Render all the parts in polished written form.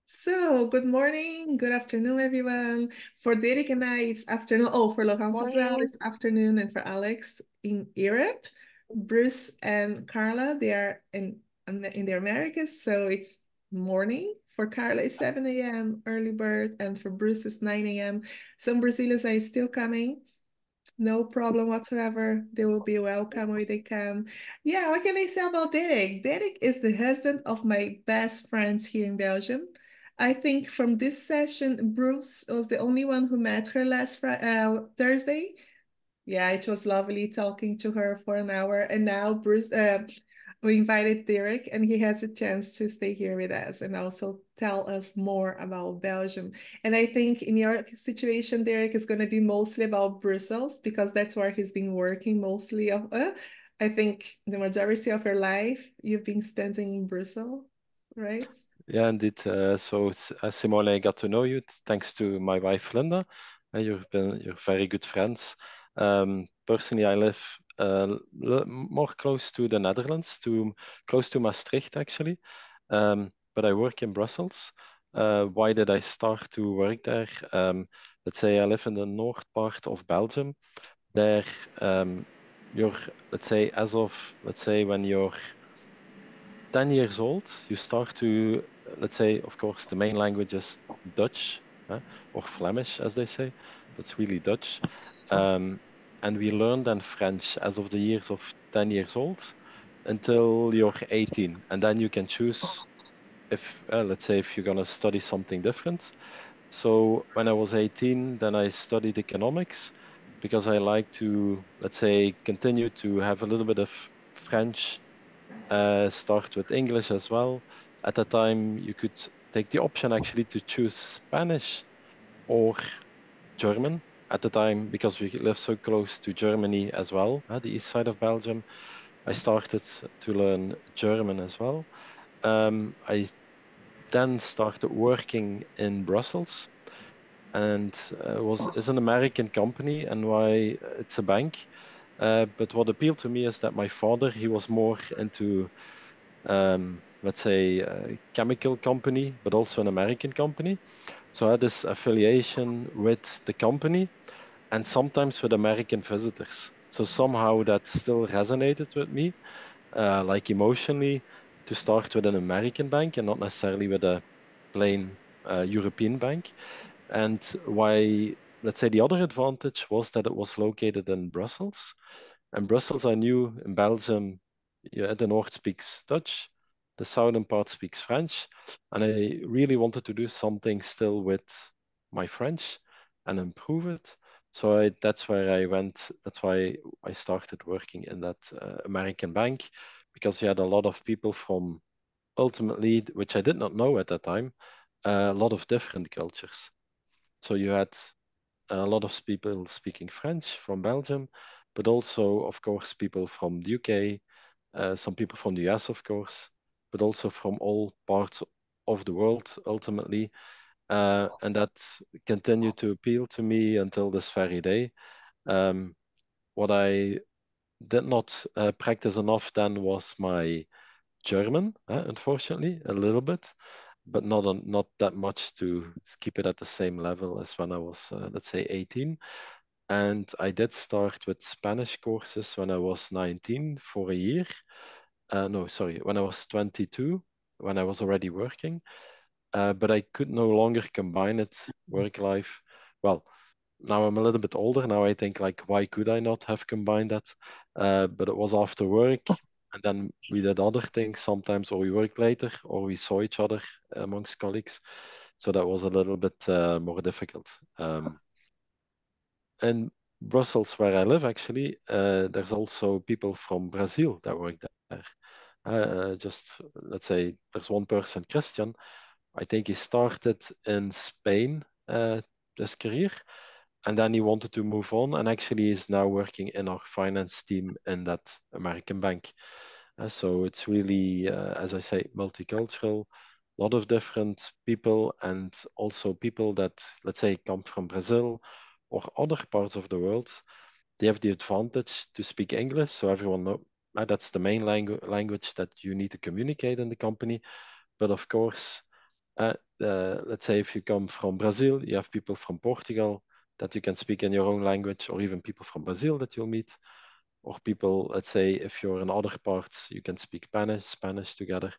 So, good morning, good afternoon, everyone. For Dirk and I, it's afternoon. Oh, for Laurence as well, Morning. it's afternoon. And for Alex in Europe, Bruce and Carla, they are in the Americas. So it's morning. For Carla, it's 7 a.m. early bird. And for Bruce, it's 9 a.m. Some Brazilians are still coming. No problem whatsoever. They will be welcome when they come. Yeah, what can I say about Derek? Derek is the husband of my best friends here in Belgium. I think from this session, Bruce was the only one who met her last Thursday. Yeah, it was lovely talking to her for an hour. And now Bruce, we invited Dirk, and he has a chance to stay here with us and also tell us more about Belgium. And I think in your situation, Dirk is going to be mostly about Brussels because that's where he's been working mostly. I think the majority of your life you've been spending in Brussels, right? Yeah, indeed. Simone, I got to know you thanks to my wife Linda. You're very good friends. Personally, I live more close to the Netherlands, close to Maastricht actually. But I work in Brussels. Why did I start to work there? Let's say I live in the north part of Belgium. There, you're, let's say, when you're 10 years old, you start to, let's say, of course, the main language is Dutch, or Flemish, as they say, but it's really Dutch. And we learn then French as of the years of 10 years old until you're 18. And then you can choose if, let's say, if you're going to study something different. So when I was 18, then I studied economics because I like to, let's say, continue to have a little bit of French, start with English as well. At the time, you could take the option actually to choose Spanish or German at the time because we live so close to Germany as well, the east side of Belgium. I started to learn German as well. I then started working in Brussels, and it's an American company, and why it's a bank. But what appealed to me is that my father, he was more into, let's say, a chemical company, but also an American company. So I had this affiliation with the company and sometimes with American visitors. So somehow that still resonated with me, like emotionally, to start with an American bank and not necessarily with a plain European bank. And why, let's say, the other advantage was that it was located in Brussels. And Brussels, I knew in Belgium, yeah, the north speaks Dutch, the southern part speaks French, and I really wanted to do something still with my French and improve it. That's where I went. That's why I started working in that American bank, because you had a lot of people from, ultimately, which I did not know at that time, a lot of different cultures. So you had a lot of people speaking French from Belgium, but also, of course, people from the UK, some people from the US, of course, but also from all parts of the world, ultimately. And that continued to appeal to me until this very day. What I did not practice enough then was my German, unfortunately, a little bit, but not that much to keep it at the same level as when I was, let's say, 18. And I did start with Spanish courses when I was 19 for a year. No, sorry, when I was 22, when I was already working. But I could no longer combine it, work life. Well, now I'm a little bit older. Now I think, like, why could I not have combined that? But it was after work, and then we did other things sometimes, or we worked later, or we saw each other amongst colleagues. So that was a little bit more difficult. In Brussels, where I live, actually, there's also people from Brazil that work there. Just let's say there's one person, Christian. I think he started in Spain, his career, and then he wanted to move on, and actually is now working in our finance team in that American bank. So it's really, as I say, multicultural, a lot of different people, and also people that, let's say, come from Brazil or other parts of the world. They have the advantage to speak English, so everyone know that's the main language that you need to communicate in the company. But of course, let's say if you come from Brazil, you have people from Portugal that you can speak in your own language, or even people from Brazil that you'll meet, or people, let's say, if you're in other parts, you can speak Spanish together.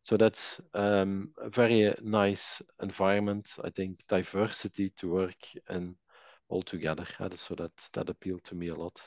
So that's a very nice environment, I think, diversity to work in all together. So that appealed to me a lot.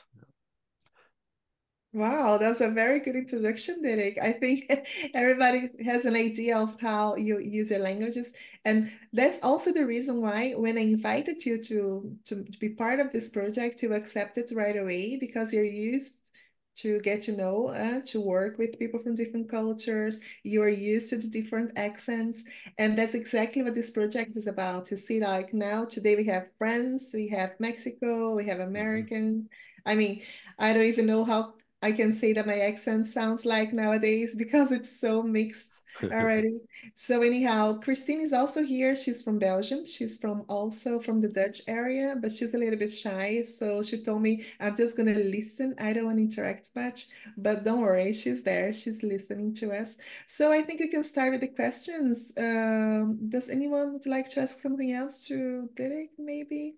Wow, that's a very good introduction, Derek. I think everybody has an idea of how you use your languages. And that's also the reason why when I invited you to be part of this project, you accepted right away because you're used to get to know, to work with people from different cultures. You're used to the different accents. And that's exactly what this project is about, to see like now, today we have France, we have Mexico, we have Mhm. American. I mean, I don't even know how I can say that my accent sounds like nowadays because it's so mixed already. So anyhow, Christine is also here. She's from Belgium. She's from also from the Dutch area, but she's a little bit shy. So she told me, I'm just gonna listen. I don't want to interact much, but don't worry, she's there. She's listening to us. So I think we can start with the questions. Does anyone would like to ask something else to Derek, maybe?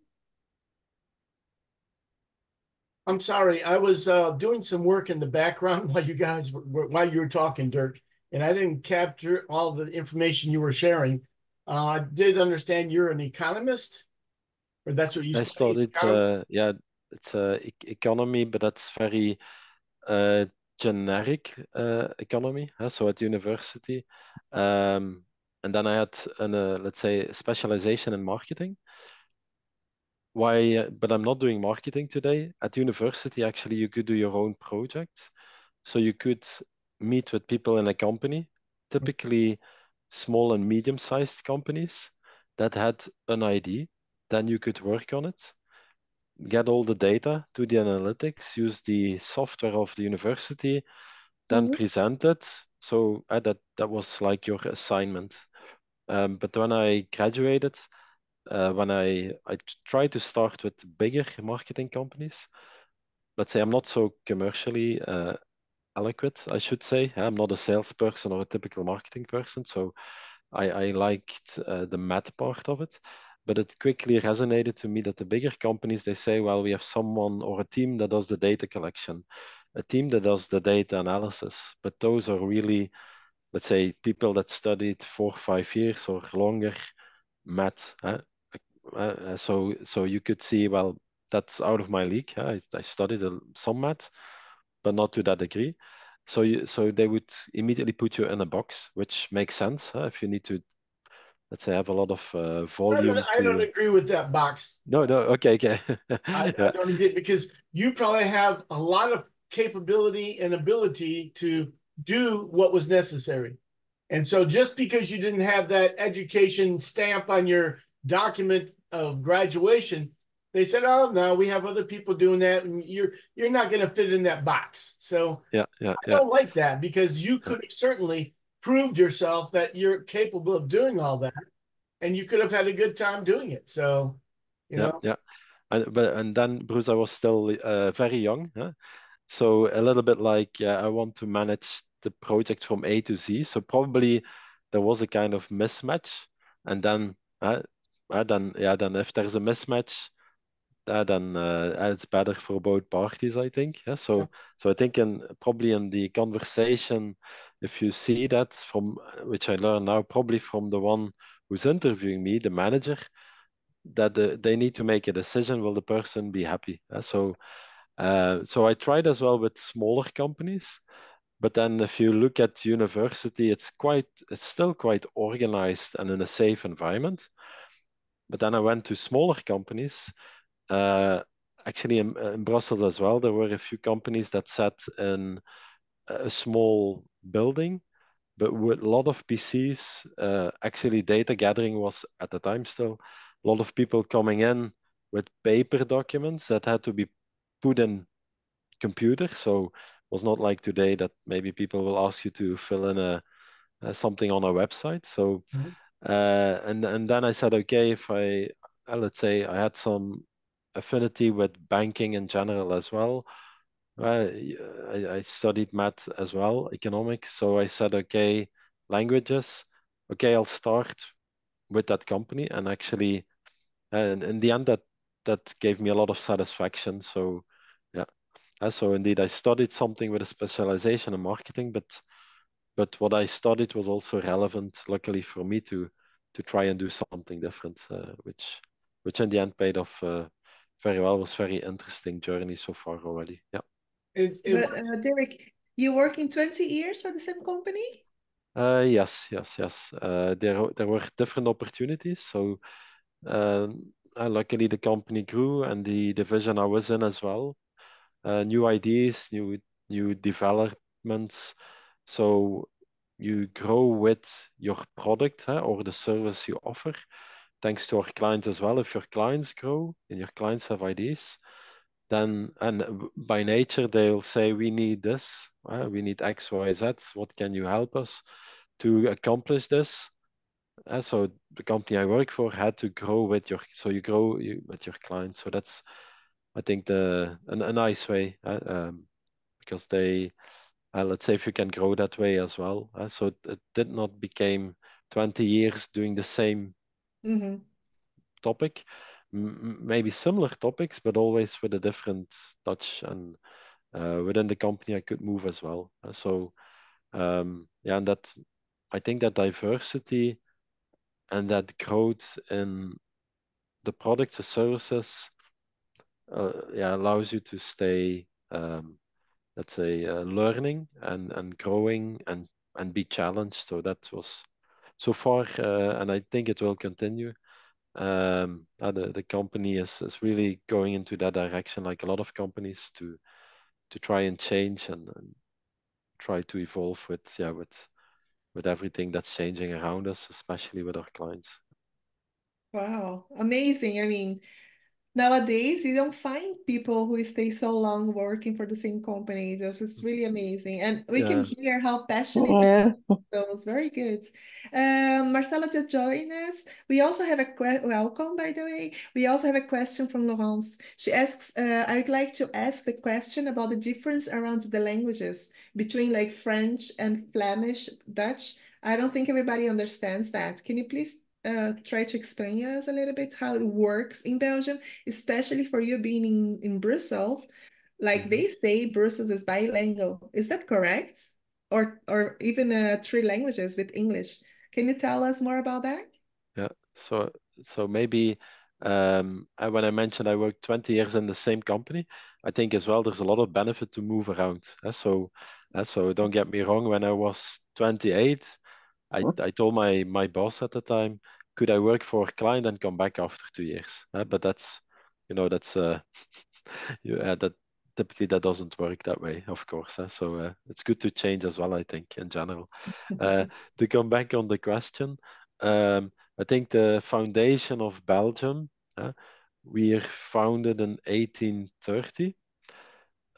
I'm sorry, I was doing some work in the background while you guys while you were talking, Dirk, and I didn't capture all the information you were sharing. I did understand you're an economist, or that's what you I study. studied, yeah, it's economy, but that's very uh, generic economy. So at university, um, and then I had let's say, specialization in marketing. Why? But I'm not doing marketing today. At university, actually, you could do your own project. So you could meet with people in a company, typically small and medium-sized companies that had an ID. Then you could work on it, get all the data, do the analytics, use the software of the university, then Mhm. present it. So that was like your assignment. But when I graduated, when I tried to start with bigger marketing companies, let's say I'm not so commercially eloquent, I should say. I'm not a salesperson or a typical marketing person, so I liked the math part of it. But it quickly resonated to me that the bigger companies, they say, well, we have someone or a team that does the data collection, a team that does the data analysis. But those are really, let's say, people that studied 4 or 5 years or longer math. So you could see, well, that's out of my league. I studied some math, but not to that degree. So they would immediately put you in a box, which makes sense, if you need to, let's say, have a lot of volume I don't to. agree with that box. No, no, okay, okay. I Yeah, don't agree because you probably have a lot of capability and ability to do what was necessary. And so just because you didn't have that education stamp on your document of graduation, they said, "Oh no, we have other people doing that, and you're not going to fit in that box." So yeah, yeah, I yeah, don't like that because you yeah, could have certainly proved yourself that you're capable of doing all that, and you could have had a good time doing it. So, you yeah, know, yeah. And then, Bruce, I was still very young, huh? So a little bit like, yeah, I want to manage the project from A to Z. So probably there was a kind of mismatch, and then, then if there's a mismatch, then it's better for both parties, I think. Yeah? So I think probably in the conversation, if you see that from which I learn now, probably from the one who's interviewing me, the manager, that they need to make a decision. Will the person be happy? So I tried as well with smaller companies. But then if you look at university, it's still quite organized and in a safe environment. But then I went to smaller companies. Uh, Actually, in Brussels as well, there were a few companies that sat in a small building, but with a lot of PCs. Actually, data gathering was at the time still a lot of people coming in with paper documents that had to be put in computer. So it was not like today that maybe people will ask you to fill in something on a website. So and then I said, okay, if let's say I had some affinity with banking in general as well. I studied math as well, economics. So I said, okay, languages. Okay, I'll start with that company, and actually, and in the end, that gave me a lot of satisfaction. So, yeah. So indeed, I studied something with a specialization in marketing, but what I studied was also relevant, luckily for me, to try and do something different, which in the end paid off very well. It was very interesting journey so far already. Yeah. But Dirk, you work in 20 years for the same company? Yes. There were different opportunities. So luckily the company grew and the division I was in as well. New ideas, new developments. So you grow with your product or the service you offer, thanks to our clients as well. If your clients grow and your clients have ideas, then and by nature they'll say we need this, we need X, Y, Z. What can you help us to accomplish this? So the company I work for had to grow with you grow with your clients. So that's I think a nice way because they let's say if you can grow that way as well. So it did not became 20 years doing the same Mm-hmm. topic, maybe similar topics, but always with a different touch. And within the company, I could move as well. Yeah, and that I think that diversity and that growth in the products or services, yeah, allows you to stay, let's say, learning and growing and be challenged. So that was so far, and I think it will continue. The company is really going into that direction, like a lot of companies, to try and change and try to evolve with everything that's changing around us, especially with our clients. Wow, amazing. I mean, nowadays, you don't find people who stay so long working for the same company. This is really amazing. And we can Yeah. hear how passionate you Yeah. are. So it's very good. Marcela just joined us. We also have welcome, by the way. We also have a question from Laurence. She asks, I'd like to ask the question about the difference around the languages between like French and Flemish, Dutch. I don't think everybody understands that. Can you please try to explain us a little bit how it works in Belgium? Especially for you being in Brussels, like they say Brussels is bilingual. Is that correct? Or even three languages with English. Can you tell us more about that? Yeah. So maybe when I mentioned I worked 20 years in the same company, I think as well there's a lot of benefit to move around. So don't get me wrong, when I was 28, I told my boss at the time, could I work for a client and come back after 2 years? But that's, that's that typically that doesn't work that way, of course. So it's good to change as well, I think, in general. To come back on the question, I think the foundation of Belgium, we are founded in 1830.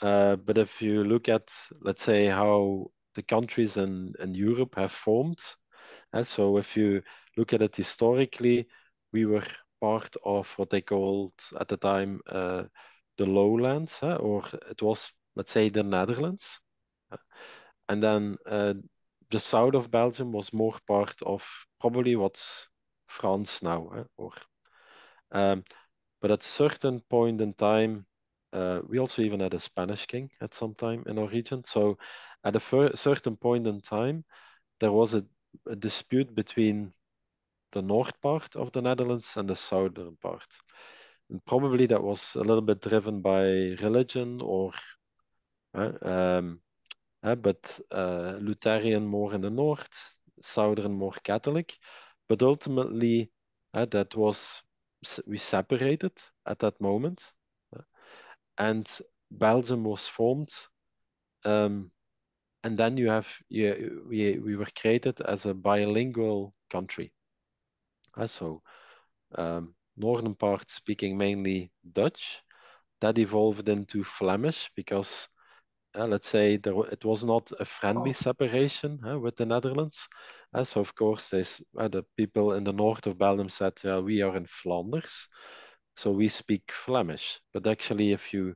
But if you look at, let's say, how the countries in Europe have formed, so if you look at it historically, we were part of what they called at the time the lowlands, or it was, let's say, the Netherlands. And then the south of Belgium was more part of probably what's France now, or um, but at a certain point in time, we also even had a Spanish king at some time in our region. So at a certain point in time, there was a dispute between the north part of the Netherlands and the southern part. And probably that was a little bit driven by religion or but Lutheran more in the north, Southern more Catholic. But ultimately, that was we separated at that moment, and Belgium was formed. And then we were created as a bilingual country. So northern part speaking mainly Dutch. That evolved into Flemish because let's say it was not a friendly separation with the Netherlands. So of course, the people in the north of Belgium said, yeah, we are in Flanders, so we speak Flemish. But actually, if you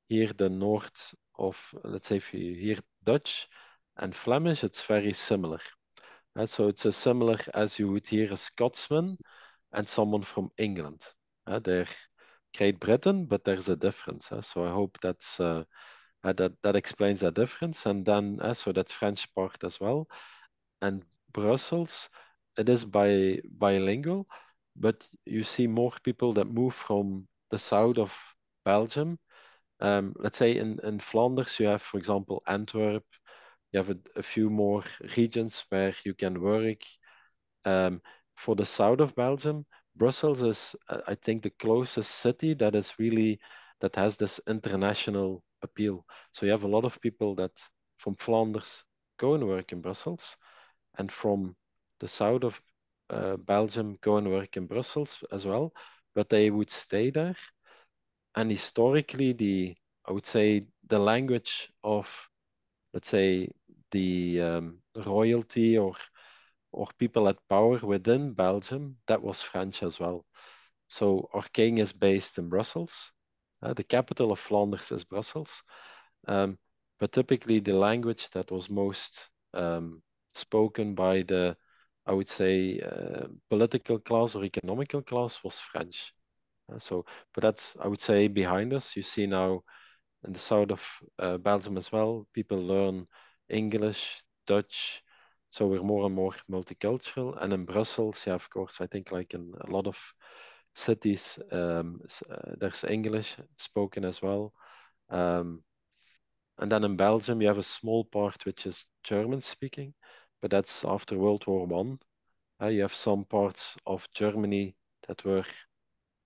hear the north of, let's say, if you hear Dutch and Flemish, it's very similar. So it's as similar as you would hear a Scotsman and someone from England. They're Great Britain, but there's a difference. So I hope that explains that difference. And then, so that's French part as well. And Brussels, it is bilingual, but you see more people that move from the south of Belgium. Let's say in Flanders, you have, for example, Antwerp. You have a few more regions where you can work. For the south of Belgium, Brussels is, I think, the closest city that has this international appeal. So you have a lot of people that from Flanders go and work in Brussels, and from the south of Belgium go and work in Brussels as well, but they would stay there. And historically, I would say the language of, let's say, the royalty or people at power within Belgium, that was French as well. So our king is based in Brussels. The capital of Flanders is Brussels. But typically the language that was most spoken by the, I would say, political class or economical class was French. But that's, I would say, behind us. You see now in the south of Belgium as well, people learn English, Dutch. So we're more and more multicultural. And in Brussels, yeah, of course, I think like in a lot of cities, there's English spoken as well. And then in Belgium, you have a small part which is German speaking, but that's after World War One. You have some parts of Germany that were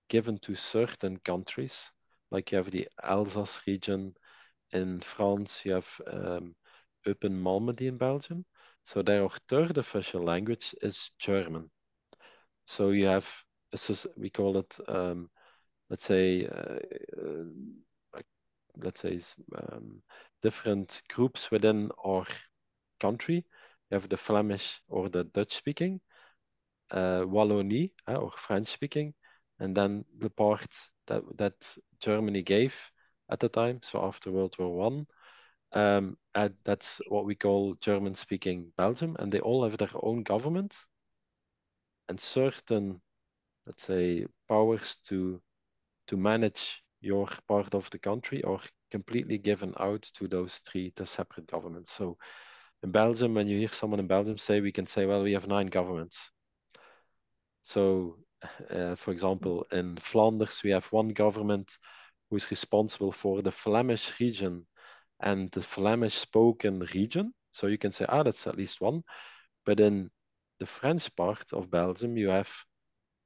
given to certain countries, like you have the Alsace region in France, you have Eupen Malmedy in Belgium. So their third official language is German. So you have, we call it, let's say, let's say, different groups within our country. You have the Flemish or the Dutch speaking, Wallonie or French speaking, and then the part that Germany gave at the time, so after World War One, that's what we call German-speaking Belgium, and they all have their own government and certain, let's say, powers to manage your part of the country are completely given out to those three separate governments. So in Belgium, when you hear someone in Belgium say, we can say, well, we have 9 governments. So, for example, in Flanders, we have one government who is responsible for the Flemish region and the Flemish spoken region. So you can say, that's at least one. But in the French part of Belgium, you have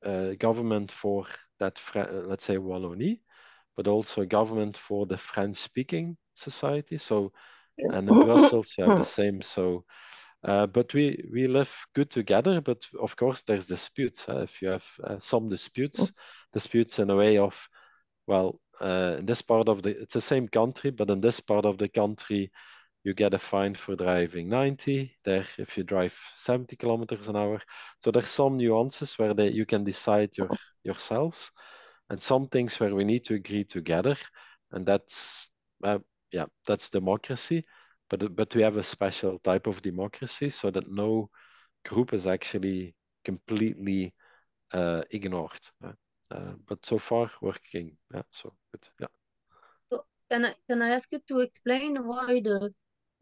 a government for that, let's say, Wallonie, but also a government for the French-speaking society. So, and in Brussels, you have the same. So, but we live good together. But of course, there's disputes. If you have some disputes in a way of, well, in this part of it's the same country, but in this part of the country, you get a fine for driving 90. There, if you drive 70 kilometers an hour. So there's some nuances where you can decide yourselves, and some things where we need to agree together, and that's that's democracy. But we have a special type of democracy so that no group is actually completely ignored. But so far working, so good. Yeah. So can I ask you to explain why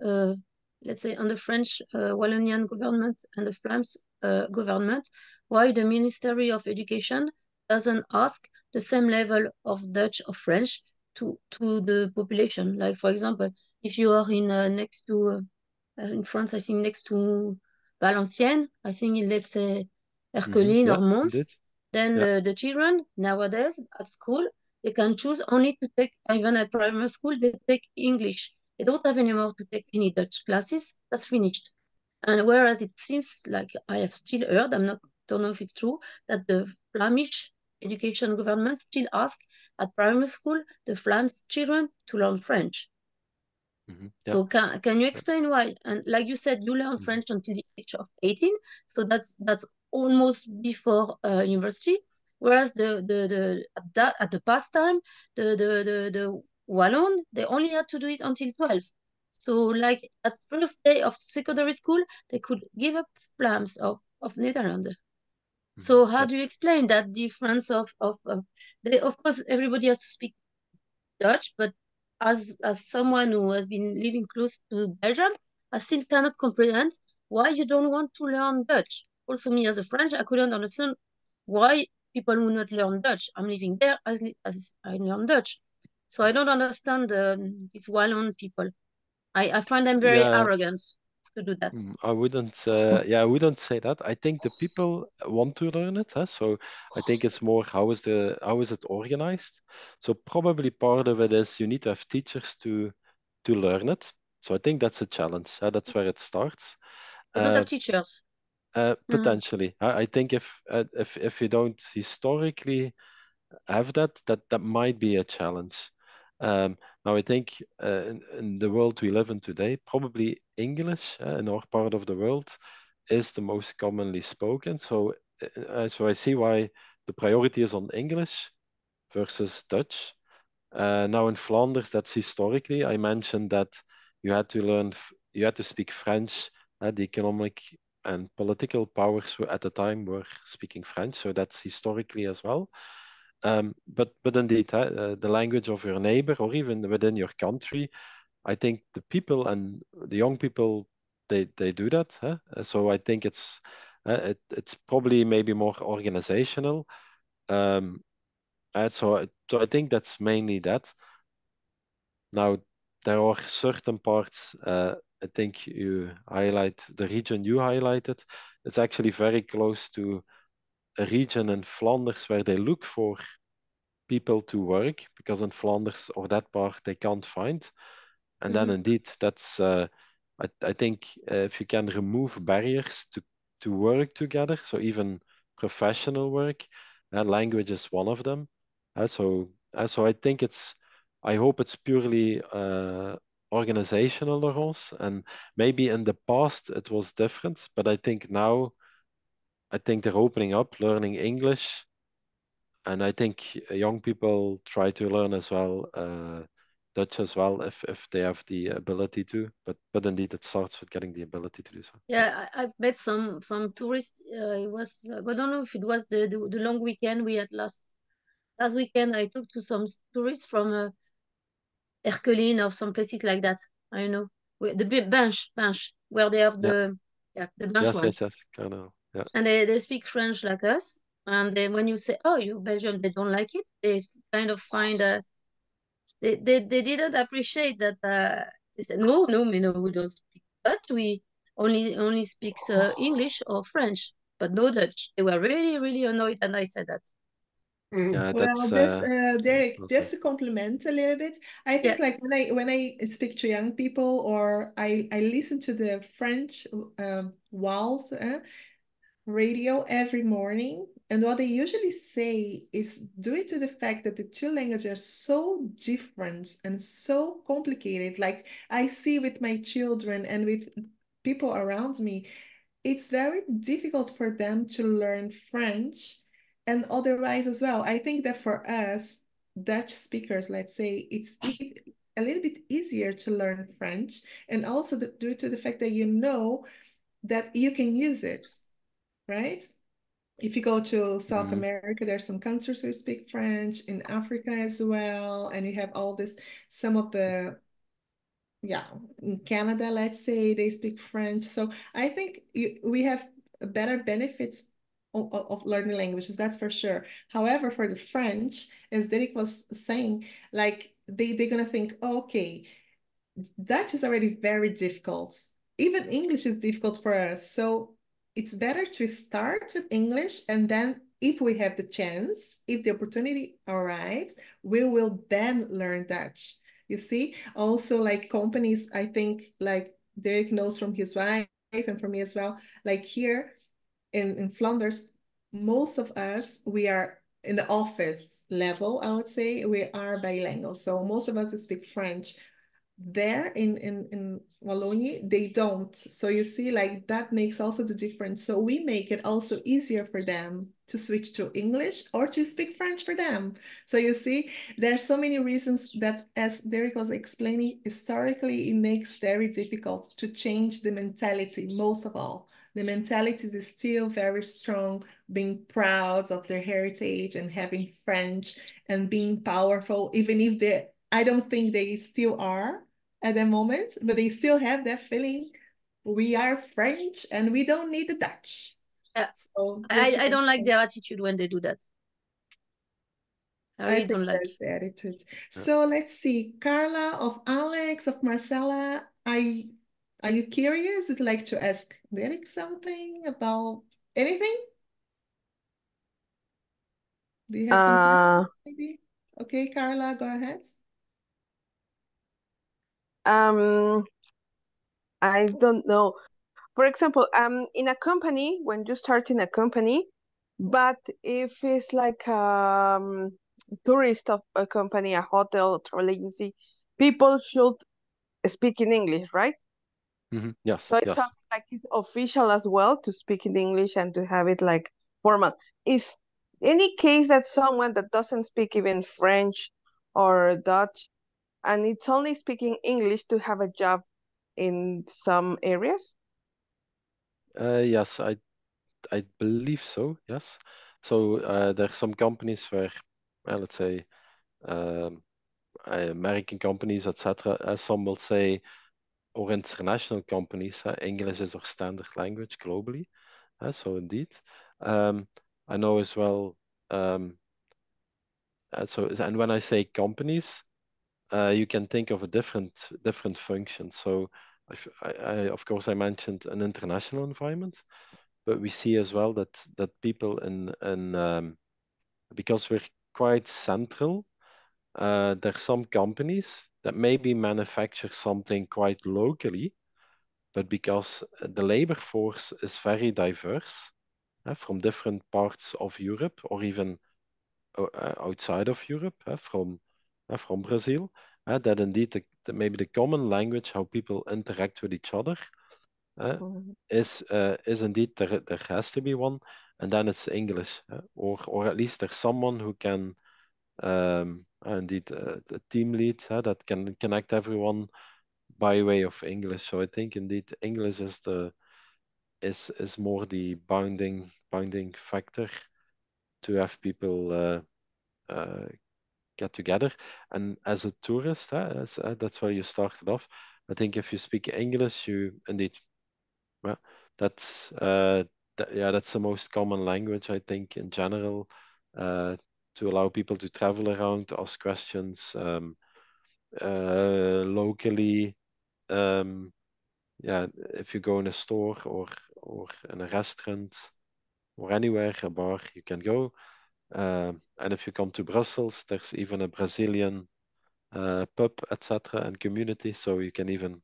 uh, let's say on the French Wallonian government and the Flemish government, why the Ministry of Education doesn't ask the same level of Dutch or French to the population? Like for example, if you are in next to in France, I think next to Valenciennes, I think in, let's say, Erqueline or Mons, then the children nowadays at school, they can choose only to take, even at primary school, they take English. They don't have anymore to take any Dutch classes. That's finished. And whereas it seems like I have still heard, don't know if it's true, that the Flemish education government still ask at primary school the Flemish children to learn French. So can you explain why? And like you said, you learn French until the age of 18, so that's almost before university. Whereas at the past time, the Wallon, they only had to do it until 12. So like at first day of secondary school, they could give up Flams of Netherlands. So how do you explain that difference of course everybody has to speak Dutch, but as someone who has been living close to Belgium, I still cannot comprehend why you don't want to learn Dutch. Also, me as a French, I couldn't understand why people would not learn Dutch. I'm living there as I learn Dutch. So I don't understand these Wallon people. I find them very Yeah, arrogant to do that. I wouldn't, I wouldn't say that. I think the people want to learn it, huh? So I think it's more how is it organized? So probably part of it is you need to have teachers to learn it. So I think that's a challenge. That's where it starts. They don't have Uh, teachers. Potentially, I think if you don't historically have that might be a challenge. Now, I think in the world we live in today, probably English in our part of the world is the most commonly spoken. So I see why the priority is on English versus Dutch. Now in Flanders, that's historically. I mentioned that you had to speak French. The economic and political powers at the time were speaking French, so that's historically as well. But indeed, the language of your neighbor or even within your country, I think the people and the young people they do that. So I think it's probably maybe more organizational. Um, so I think that's mainly that. Now there are certain parts. I think you highlight the region you highlighted. It's actually very close to a region in Flanders where they look for people to work because in Flanders or that part they can't find. And then indeed, that's I think if you can remove barriers to work together, so even professional work, language is one of them. So I think I hope it's purely organizational, Laurence, and maybe in the past it was different, but I think now I think they're opening up, learning English, and I think young people try to learn as well Dutch as well if they have the ability to. But indeed, it starts with getting the ability to do so. Yeah, I've met some tourists. It was I don't know if it was the long weekend we had last weekend. I talked to some tourists from Erkeline or some places like that. I don't know the bench where they have Yeah. the bench Yes. one, Yes. Yes. Kind of. Yeah. and they speak French like us. And then when you say, "Oh, you're Belgium," they don't like it. They kind of find they didn't appreciate that. They said, "No, we don't speak Dutch. We only speaks English or French, but no Dutch." They were really really annoyed, and I said that. Yeah. Well, That's just that's Derek, just to nonsense. compliment a little bit, I Yeah. think like when I speak to young people or I listen to the French walls radio every morning, and what they usually say is due to the fact that the two languages are so different and so complicated. Like I see with my children and with people around me, it's very difficult for them to learn French and otherwise as well. I think that for us, Dutch speakers, let's say, it's a little bit easier to learn French, and also due to the fact that you know that you can use it, right? If you go to South Mhm. America, there's some countries who speak French, in Africa as well, and you have all this, some of the yeah, in Canada, let's say they speak French. So I think we have better benefits of learning languages, that's for sure. However, for the French, as Derek was saying, like they're gonna think, oh, okay, Dutch is already very difficult. Even English is difficult for us. So it's better to start with English, and then if we have the chance, if the opportunity arrives, we will then learn Dutch. You see, also like companies, I think like Derek knows from his wife and from me as well, like here in Flanders, most of us, we are in the office level, I would say, we are bilingual. So most of us speak French there in Wallonia, they don't. So you see, like that makes also the difference. So we make it also easier for them to switch to English or to speak French for them. So you see, there are so many reasons that, as Derek was explaining, historically, it makes very difficult to change the mentality, most of all. The mentality is still very strong, being proud of their heritage and having French and being powerful, even if they're, I don't think they still are at the moment, but they still have that feeling. We are French and we don't need the Dutch. So I don't like their attitude when they do that. I really don't like. That's the attitude. So let's see, Carla, of Alex, of Marcella, are you curious? Would you like to ask Derek something about anything? Do you have some questions, maybe? Okay, Carla, go ahead. I don't know. For example, in a company, when you start in a company, but if it's like tourist of a company, a hotel, travel agency, people should speak in English, right? Yes. So it's something like it's official as well to speak in English and to have it like formal. Is any case that someone that doesn't speak even French or Dutch and it's only speaking English to have a job in some areas? Yes, I believe so. Yes. So there are some companies where, let's say, American companies, etc. Some will say, or international companies, English is our standard language globally. So indeed, I know as well. And when I say companies, you can think of a different function. So, of course, I mentioned an international environment, but we see as well that people in because we're quite central, there are some companies that maybe manufacture something quite locally, but because the labor force is very diverse from different parts of Europe or even outside of Europe, from Brazil, that indeed maybe the common language, how people interact with each other, is indeed there has to be one, and then it's English, or at least there's someone who can indeed the team lead that can connect everyone by way of English. So I think indeed English is more the bounding factor to have people get together. And as a tourist, that's where you started off. I think if you speak English, you indeed, well, that's that's the most common language, I think, in general, to allow people to travel around, ask questions locally. If you go in a store or in a restaurant or anywhere, a bar, you can go. And if you come to Brussels, there's even a Brazilian pub, etc., and community, so you can even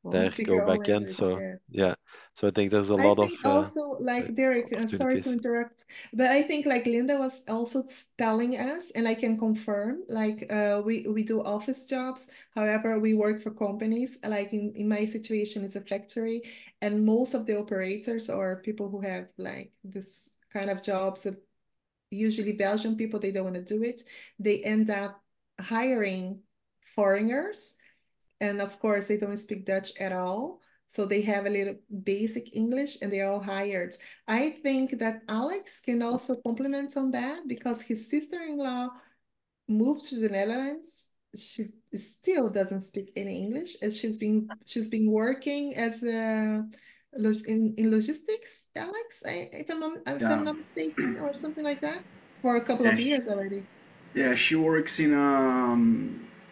there Speak go your own back in. language, So yeah. so I think there's a I lot think of also, like Derek, sorry to opportunities. interrupt, but I think like Linda was also telling us, and I can confirm, like we do office jobs. However, we work for companies. Like in my situation, it's a factory, and most of the operators or people who have like this kind of jobs, usually Belgian people, they don't want to do it. They end up hiring foreigners, and of course, they don't speak Dutch at all. So they have a little basic English and they're all hired. I think that Alex can also compliment on that because his sister-in-law moved to the Netherlands. She still doesn't speak any English, and she's been working as in logistics, Alex, if I'm not mistaken, or something like that, for a couple Yeah, of years already. yeah, she works in a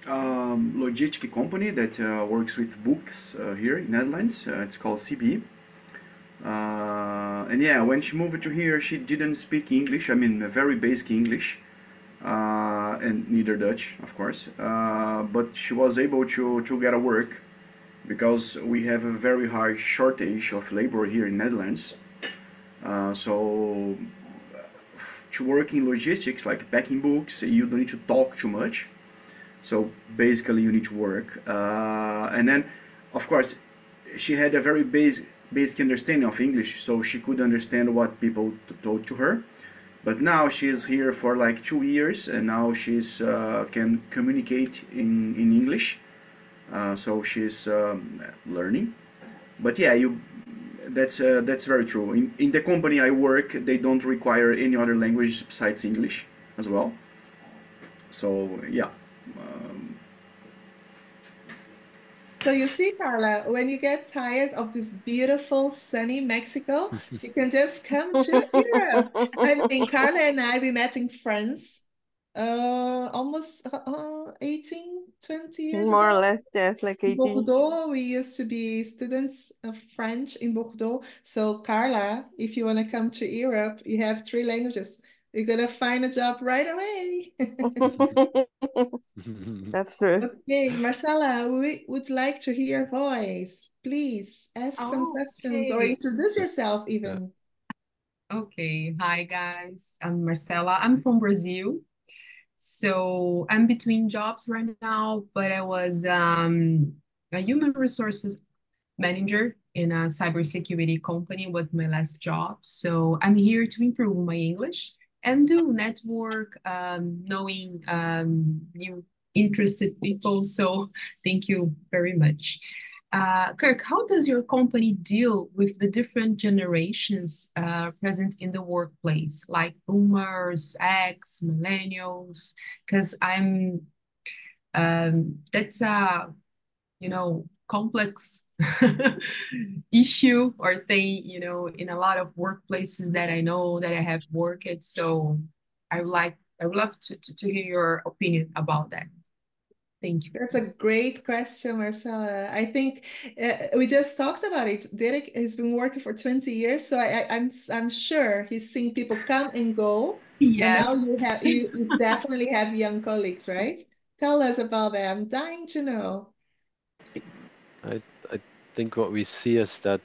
logistic company that works with books here in Netherlands. It's called CB. And yeah, when she moved to here, she didn't speak English. I mean, very basic English, and neither Dutch, of course. But she was able to get a work because we have a very high shortage of labor here in Netherlands. So to work in logistics, like packing books, you don't need to talk too much. So basically, you need to work. And then, of course, she had a very basic understanding of English, so she could understand what people told to her. But now she's here for like 2 years, and now she's can communicate in English. So she's learning. But yeah, that's very true. In the company I work, they don't require any other language besides English as well. So yeah. So you see, Carla, when you get tired of this beautiful, sunny Mexico, you can just come to Europe. I mean, Carla and I, we met in France almost 18, 20 years More or ago. less, yes, like 18. Bordeaux, we used to be students of French in Bordeaux. So, Carla, if you want to come to Europe, you have 3 languages. You're going to find a job right away. That's true. Okay, Marcela, we would like to hear your voice. Please ask some questions or Okay. introduce yourself Yeah. even. Okay. Hi, guys. I'm Marcela. I'm from Brazil. So I'm between jobs right now, but I was a human resources manager in a cybersecurity company with my last job. So I'm here to improve my English and do network, knowing new interested people. So thank you very much. Kirk, how does your company deal with the different generations present in the workplace, like boomers, X, millennials? Because that's a, complex issue or thing, in a lot of workplaces that I know that I have worked. So I would love to hear your opinion about that. Thank you. That's a great question, Marcela. I think we just talked about it. Derek has been working for 20 years, so I'm sure he's seen people come and go. And Yes. now you definitely have young colleagues, right? Tell us about that. I'm dying to know. I think what we see is that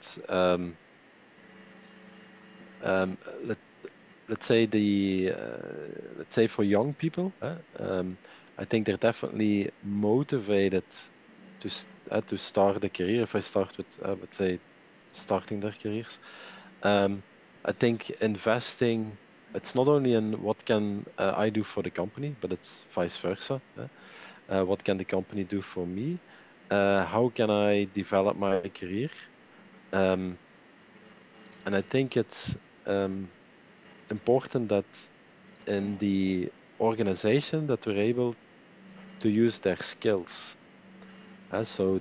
let's say for young people, I think they're definitely motivated to start a career. If I start with let's say starting their careers, I think investing. It's not only in what can I do for the company, but it's vice versa. What can the company do for me? How can I develop my career? And I think it's important that in the organization that we're able to use their skills. So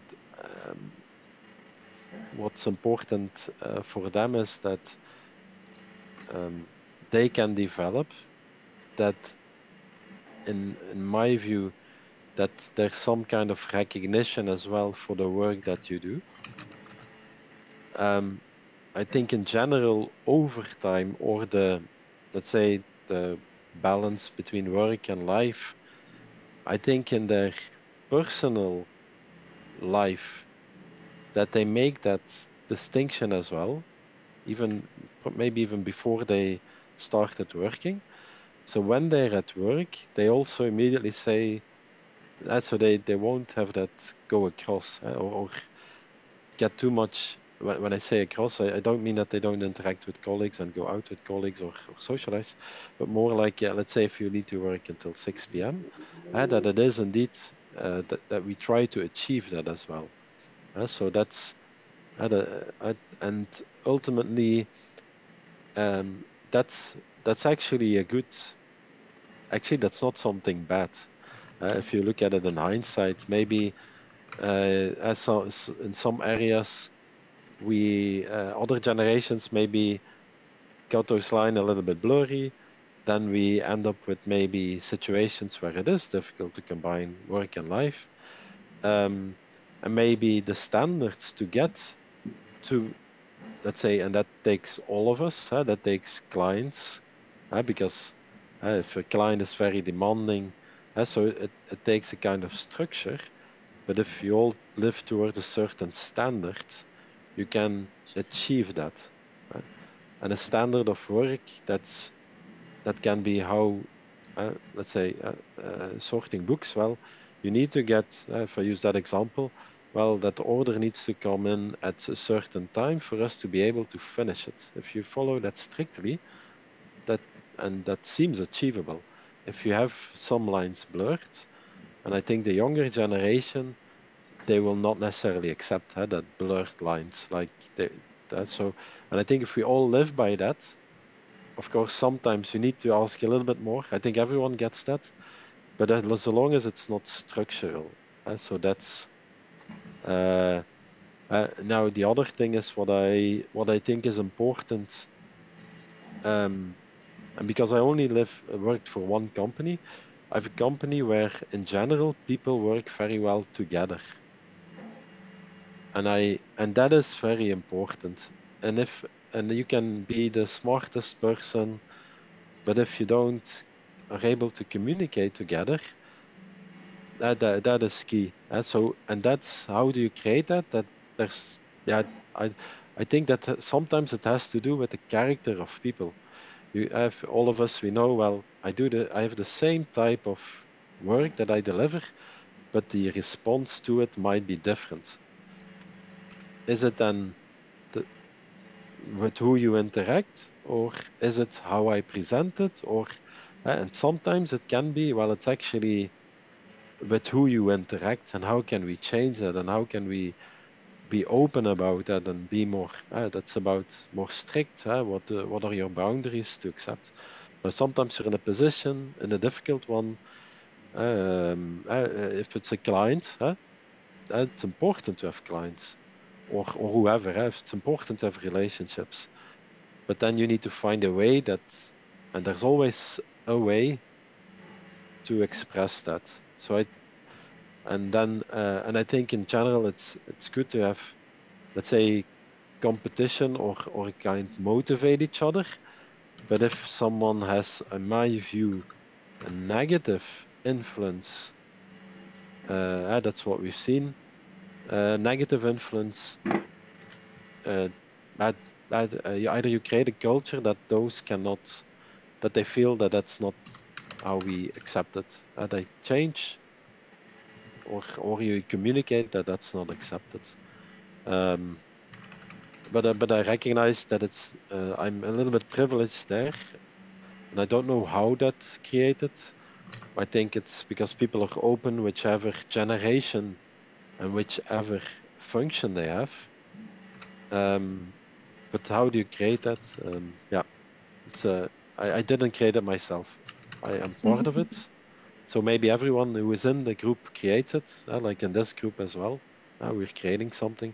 what's important for them is that they can develop that, in my view, that there's some kind of recognition as well for the work that you do. I think in general, overtime or let's say the balance between work and life, I think in their personal life that they make that distinction as well, maybe even before they started working. So when they're at work, they also immediately say, so they won't have that go across or get too much. When I say across, I don't mean that they don't interact with colleagues and go out with colleagues or socialize, but more like, let's say if you need to work until 6 p.m., that it is indeed that we try to achieve that as well. So that's and ultimately that's actually that's not something bad. If you look at it in hindsight, maybe in some areas other generations maybe got those lines a little bit blurry. Then we end up with maybe situations where it is difficult to combine work and life. And maybe the standards to get to, let's say, and that takes all of us, that takes clients, because if a client is very demanding, so it takes a kind of structure. But if you all live toward a certain standard, you can achieve that. And a standard of work that can be how, let's say, sorting books. Well, you need to get, if I use that example, well, that order needs to come in at a certain time for us to be able to finish it. If you follow that strictly, that seems achievable. If you have some lines blurred, and I think the younger generation, they will not necessarily accept that blurred lines. Like so, and I think if we all live by that, of course, sometimes you need to ask a little bit more. I think everyone gets that, but as long as it's not structural. So that's now the other thing is what I think is important. And because I only worked for one company, I have a company where in general people work very well together. And that is very important. And you can be the smartest person, but if you don't are able to communicate together, that is key. And that's how do you create that? That there's yeah, I I think that sometimes it has to do with the character of people. You have all of us, we know well, I have the same type of work that I deliver, but the response to it might be different. Is it then with who you interact, or is it how I present it, or and sometimes it can be, well, it's actually with who you interact, and how can we change that, and how can we be open about that and be more, that's about more strict. What are your boundaries to accept? Now, sometimes you're in a position, in a difficult one, if it's a client, it's important to have clients, or whoever, it's important to have relationships. But then you need to find a way and there's always a way to express that. And I think in general it's good to have, let's say, competition or kind motivate each other. But if someone has, in my view, a negative influence, that's what we've seen. Negative influence. Either you create a culture that that they feel that that's not how we accept it. They change, or you communicate that that's not accepted. But I recognize that I'm a little bit privileged there, and I don't know how that's created. I think it's because people are open, whichever generation and whichever function they have. But how do you create that? Yeah, I didn't create it myself. I am part of it. So maybe everyone who is in the group creates it, like in this group as well. We're creating something.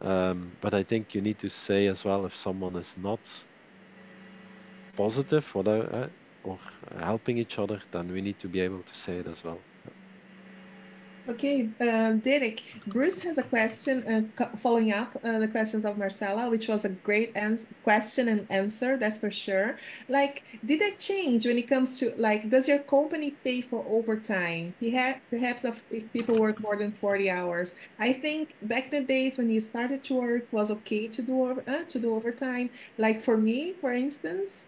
But I think you need to say as well if someone is not positive or helping each other, then we need to be able to say it as well. Okay, Derek, Bruce has a question following up the questions of Marcella, which was a great question and answer, that's for sure. Like, did that change when it comes to, like, does your company pay for overtime? Perhaps if people work more than 40 hours. I think back in the days when you started to work was okay to do overtime. Like for me, for instance,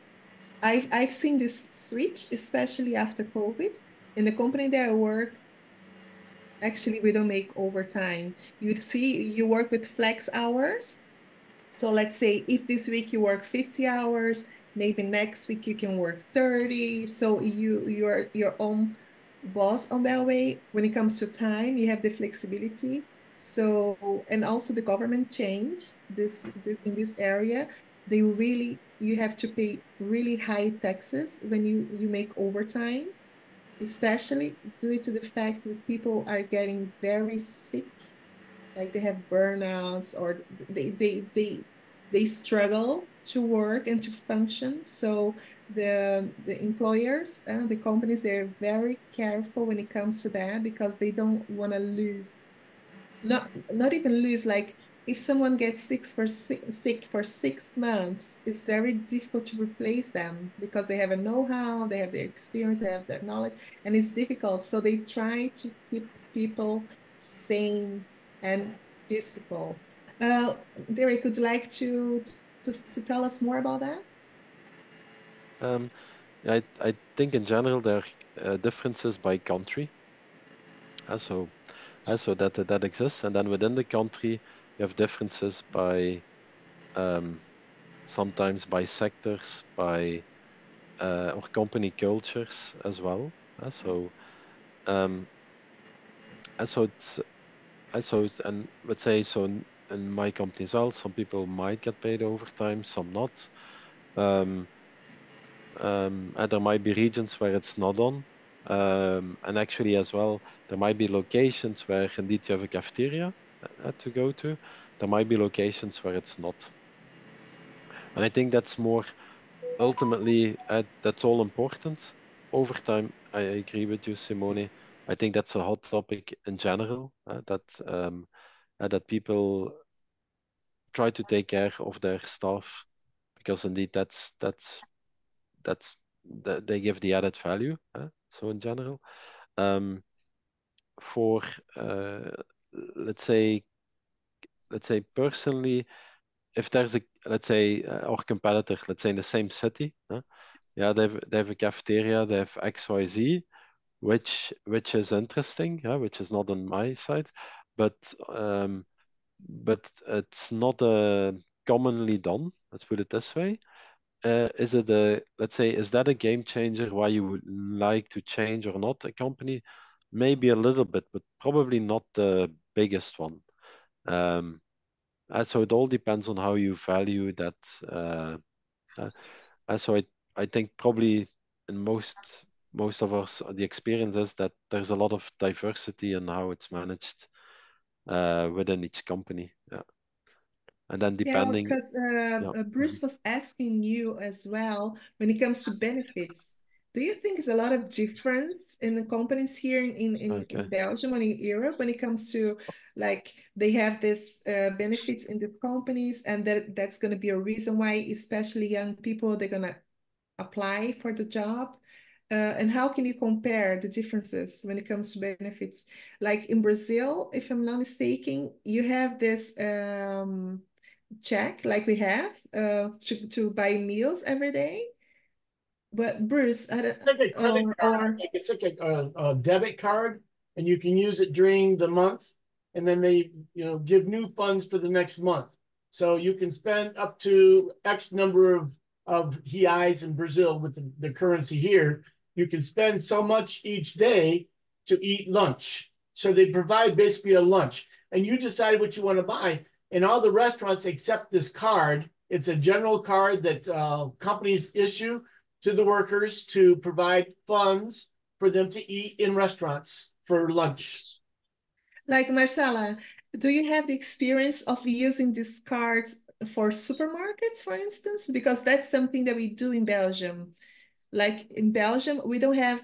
I've seen this switch, especially after COVID. In the company that I work, actually, we don't make overtime. You see, you work with flex hours. So let's say if this week you work 50 hours, maybe next week you can work 30. So you're your own boss on that way. When it comes to time, you have the flexibility. So, and also the government changed this in this area. You have to pay really high taxes when you make overtime, especially due to the fact that people are getting very sick, like they have burnouts or they struggle to work and to function. So the employers and the companies, they're very careful when it comes to that because they don't want to lose, not even lose, like if someone gets sick for 6 months, it's very difficult to replace them because they have a know-how, they have their experience, they have their knowledge, and it's difficult. So they try to keep people sane and peaceful. Uh, Derek, would you like to tell us more about that? I think in general there are differences by country. So that exists, and then within the country you have differences by sometimes by sectors, by or company cultures as well. So and let's say so in my company as well, some people might get paid overtime, some not. And there might be regions where it's not on. And actually as well, there might be locations where indeed you have a cafeteria to go to. There might be locations where it's not. And I think that's more ultimately, that's all important. Overtime, I agree with you, Simone. I think that's a hot topic in general, that people try to take care of their staff, because indeed they give the added value. So in general, for let's say personally, if there's a let's say our competitor, let's say in the same city, yeah, they have a cafeteria, they have XYZ, which is interesting, which is not on my side, but it's not commonly done. Let's put it this way. Is it let's say, is that a game changer why you would like to change or not a company? Maybe a little bit, but probably not the biggest one. So it all depends on how you value that. So I think probably in most of us, the experience is that there's a lot of diversity in how it's managed within each company. Yeah. And then Yeah, depending, because yeah. Bruce was asking you as well when it comes to benefits. Do you think there's a lot of difference in the companies here in Okay. Belgium and in Europe when it comes to like they have this benefits in the companies, and that's going to be a reason why, especially young people, they're going to apply for the job? And how can you compare the differences when it comes to benefits? Like in Brazil, if I'm not mistaken, you have this check like we have to buy meals every day. But Bruce, I don't, It's like a credit card. It's like a debit card, and you can use it during the month, and then they give new funds for the next month. So you can spend up to X number of reais in Brazil with the currency here. You can spend so much each day to eat lunch. So they provide basically a lunch, and you decide what you want to buy. And all the restaurants accept this card. It's a general card that companies issue to the workers to provide funds for them to eat in restaurants for lunch. Like Marcela, do you have the experience of using this card for supermarkets, for instance? Because that's something that we do in Belgium. Like in Belgium, we don't have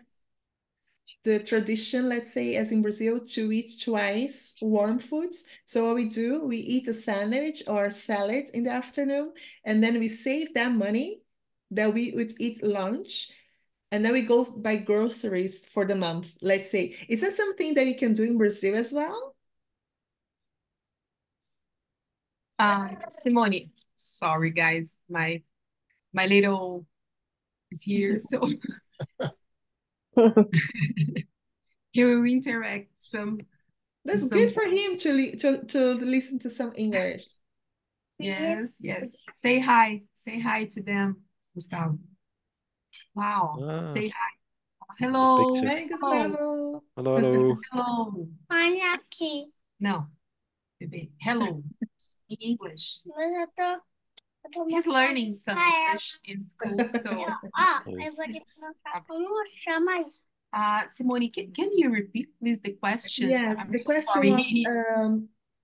the tradition, let's say, as in Brazil, to eat twice warm foods. So what we do, we eat a sandwich or salad in the afternoon, and then we save that money that we would eat lunch, and then we go buy groceries for the month, let's say. Is that something that you can do in Brazil as well? Simone, sorry guys, my little is here, so he will interact some. That's good for him to listen to some English. Yes, yes. Say hi to them, Gustavo. Wow. Say hi. Hello. Picture. Hi, Gustavo. Hello. Hello. Olha aqui. No, bebê. Hello. In English. Mas eu tô He's learning some English in school, so. Eu vou te mostrar como chama isso. Simone, can you repeat, please, the question? Yes, I'm the so question sorry. was,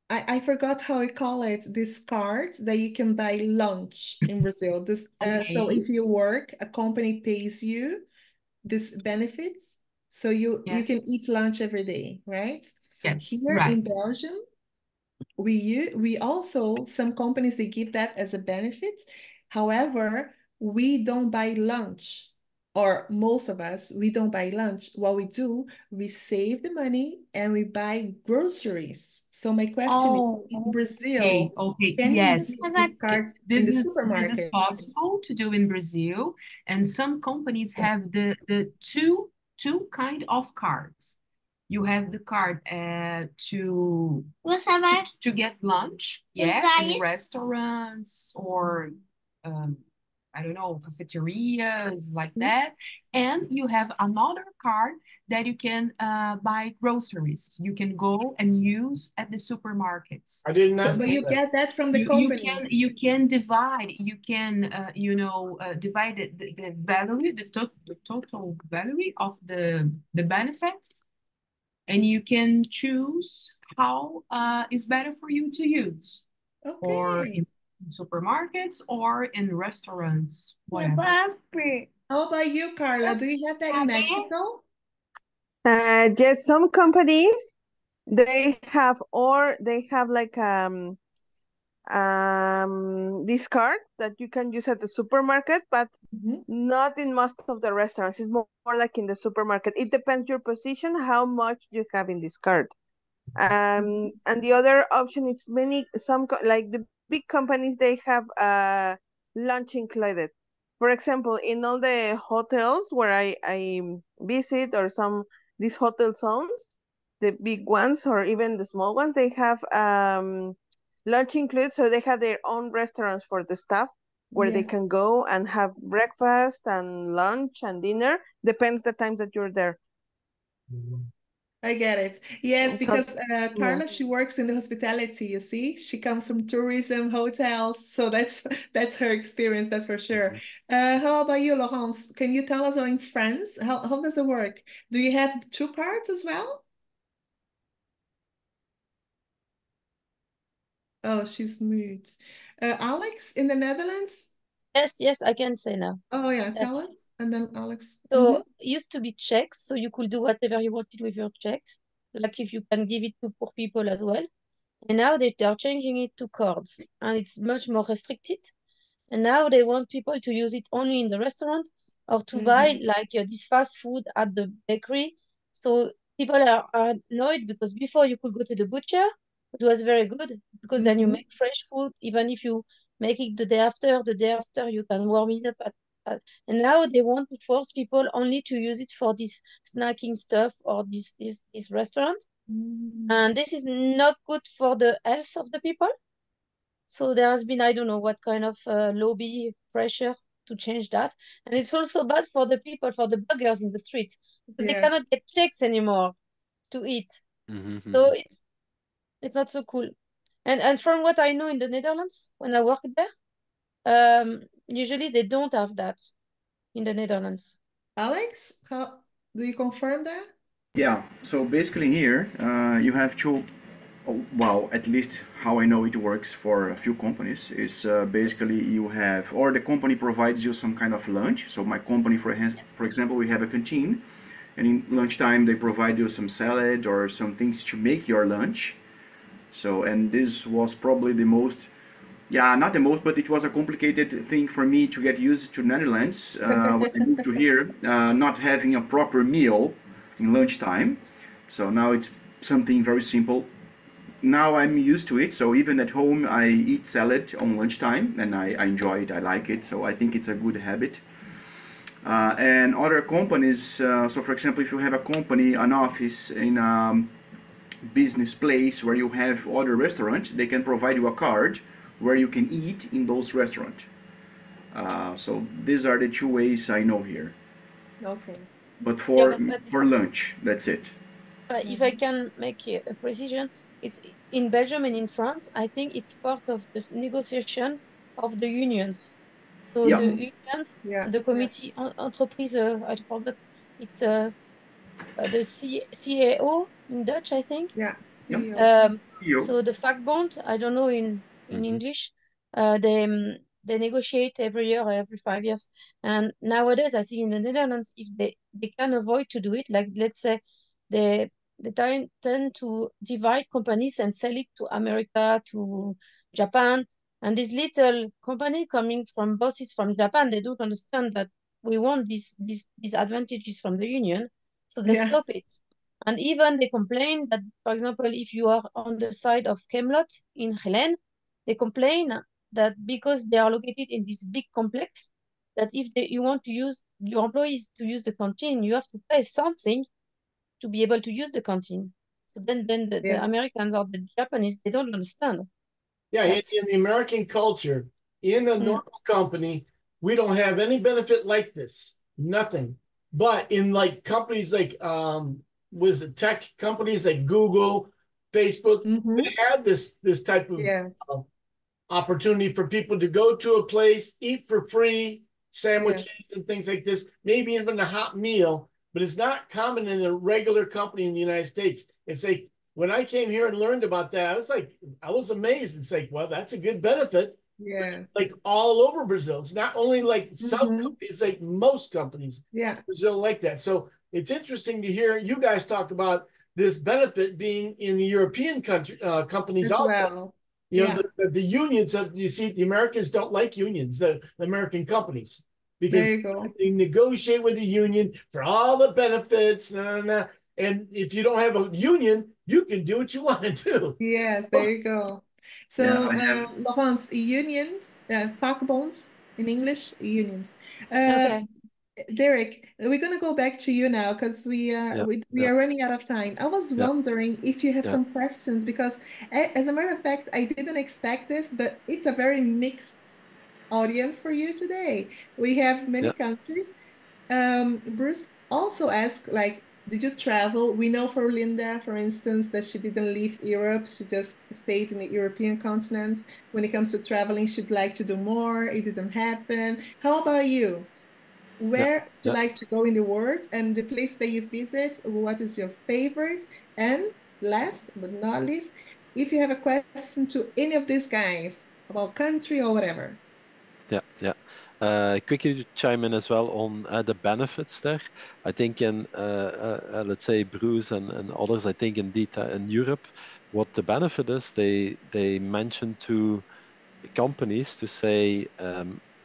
I forgot how we call it, this card that you can buy lunch in Brazil. This, so Okay. if you work, a company pays you this benefits, so you Yes. can eat lunch every day, right? Yes, Here right. in Belgium, we also, some companies, they give that as a benefit. However, we don't buy lunch, or most of us, we don't buy lunch. What we do, we save the money and we buy groceries. So my question is, in Brazil, okay, can you yes. use this card in the This is supermarket? possible to do in Brazil, and some companies have the two kind of cards. you have the card to Você vai get lunch, yeah, usar in isso? restaurants or I don't know, cafeterias like Mhm. that. And you have another card that you can buy groceries. You can go and use at the supermarkets. I didn't So, but you understand that. get that from the You company. can divide. You can divide the value, the total value of the benefit, and you can choose how is better for you to use, or Okay. in supermarkets or in restaurants, whatever. Papi. How about you, Carla? Do you have that in Mexico? Yes, some companies they have like this card that you can use at the supermarket, but Mhm. not in most of the restaurants. It's more like in the supermarket. It depends your position, how much you have in this card. And the other option is like the big companies, they have lunch included. For example, in all the hotels where I visit, or these hotel zones, the big ones or even the small ones, they have lunch included, so they have their own restaurants for the staff where they Yeah, can go and have breakfast and lunch and dinner. Depends the time that you're there. I get it. Yes, So because yeah. Carla, she works in the hospitality, you see. She comes from tourism, hotels, so that's her experience, that's for sure. How about you, Laurence? Can you tell us in France, how does it work? Do you have two cards as well? Oh, she's mute. Alex, in the Netherlands? Yes, I can say now. Oh yeah, tell us. And then Alex. So it used to be checks, so you could do whatever you wanted with your checks, like if you can give it to poor people as well. And now they are changing it to cards, and it's much more restricted. And now they want people to use it only in the restaurant or to buy like this fast food at the bakery. So people are annoyed because before you could go to the butcher, it was very good because then you make fresh food, even if you make it the day after you can warm it up and now they want to force people only to use it for this snacking stuff or this restaurant. And this is not good for the health of the people. So there has been, I don't know what kind of lobby pressure to change that. And it's also bad for the people, for the beggars in the street, because they Yes. cannot get checks anymore to eat. Mm-hmm. So it's not so cool. And from what I know in the Netherlands, when I worked there, usually they don't have that in the Netherlands. Alex, how do you confirm that? Yeah, so basically here you have two, well, at least how I know it works for a few companies is basically you have, or the company provides you some kind of lunch. So my company, for example, we have a canteen, and in lunchtime they provide you some salad or some things to make your lunch. So, and this was probably the most, yeah, not the most, but it was a complicated thing for me to get used to Netherlands when I moved to here, not having a proper meal in lunchtime. So now it's something very simple. Now I'm used to it. So even at home, I eat salad on lunchtime, and I enjoy it. I like it. So I think it's a good habit. And other companies, so for example, if you have a company, an office in a business place where you have other restaurants, they can provide you a card where you can eat in those restaurants. So these are the two ways I know here. Okay. But Yeah, for lunch, that's it. if I can make a precision, it's in Belgium and in France, I think it's part of the negotiation of the unions. So Yeah. the unions, Yeah. the committee, entreprise, I forgot, it's the CAO in Dutch, I think. Yeah. Yeah. CEO. So the Vakbond, I don't know in English, they negotiate every year or every 5 years. And nowadays, I think in the Netherlands, if they can avoid to do it, like let's say they tend to divide companies and sell it to America, to Japan. And this little company coming from bosses from Japan, they don't understand that we want these advantages from the union, so they Yeah. stop it. And even they complain that, for example, if you are on the side of Camelot in Helen, they complain that because they are located in this big complex, that if you want to use your employees to use the canteen, you have to pay something to be able to use the canteen. So then the Yes. Americans or the Japanese, they don't understand. Yeah, in the American culture, in a normal company, we don't have any benefit like this. Nothing. But in like companies like was it tech companies like Google, Facebook, they had this type of Yes. opportunity for people to go to a place, eat for free, sandwiches and things like this, maybe even a hot meal, but it's not common in a regular company in the United States. It's like when I came here and learned about that, I was amazed. It's like, well, that's a good benefit. Yes. Like all over Brazil. It's not only like some companies, like most companies in Brazil like that. So it's interesting to hear you guys talk about this benefit being in the European companies As also. well. You know, the unions you see, the Americans don't like unions, the American companies, because There you go. they negotiate with the union for all the benefits. And if you don't have a union, you can do what you want to do. Yes, there you go. So, Laurence, unions, vakbonds in English, unions. Okay. Derek, we're gonna go back to you now because we are running out of time. I was wondering if you have some questions because, as a matter of fact, I didn't expect this, but it's a very mixed audience for you today. We have many countries. Bruce also asked, like, did you travel? We know for Linda, for instance, that she didn't leave Europe. She just stayed in the European continent. When it comes to traveling, she'd like to do more. It didn't happen. How about you? Where do you like to go in the world and the place that you visit? What is your favorite? And last but not least, if you have a question to any of these guys about country or whatever. Quickly to chime in as well on the benefits there. I think in, let's say, Bruce and others, I think indeed in Europe, what the benefit is, they mention to companies to say,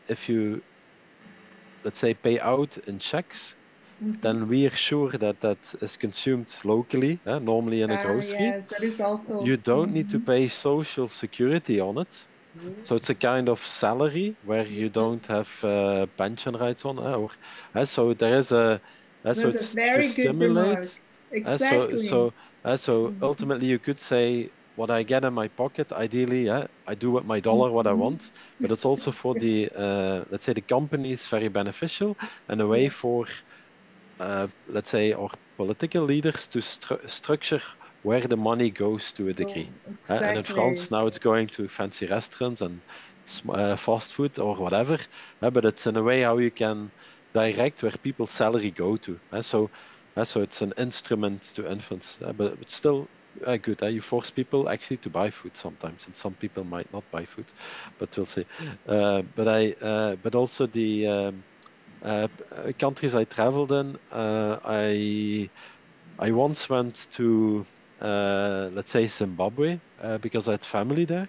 if you, let's say, pay out in checks, then we are sure that that is consumed locally, normally in a grocery. Yes, that is also. You don't need to pay social security on it. So it's a kind of salary where you don't have pension rights on, so there is a, so That's a it's to very good remark. stimulate. Exactly. So ultimately you could say what I get in my pocket, ideally, I do with my dollar what I want, but it's also for the, let's say the company is very beneficial and a way for, let's say, our political leaders to structure where the money goes to a degree. And in France, Exactly. now it's going to fancy restaurants and fast food or whatever. But it's in a way how you can direct where people's salary go to. So it's an instrument to influence. But it's still good. You force people actually to buy food sometimes, and some people might not buy food, but we'll see. But also the countries I traveled in, I once went to, let's say, Zimbabwe, because I had family there.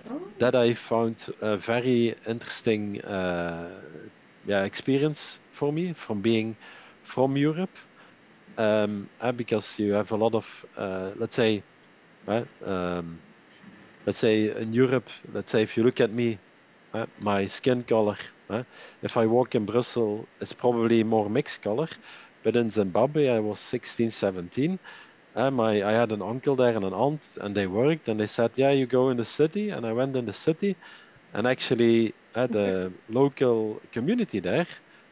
Oh, That I found a very interesting experience for me from being from Europe, because you have a lot of, let's say in Europe, let's say if you look at me, my skin color, if I walk in Brussels, it's probably more mixed color. But in Zimbabwe, I was 16, 17. I had an uncle there and an aunt, and they worked, and they said, yeah, you go in the city. And I went in the city, and actually the local community there,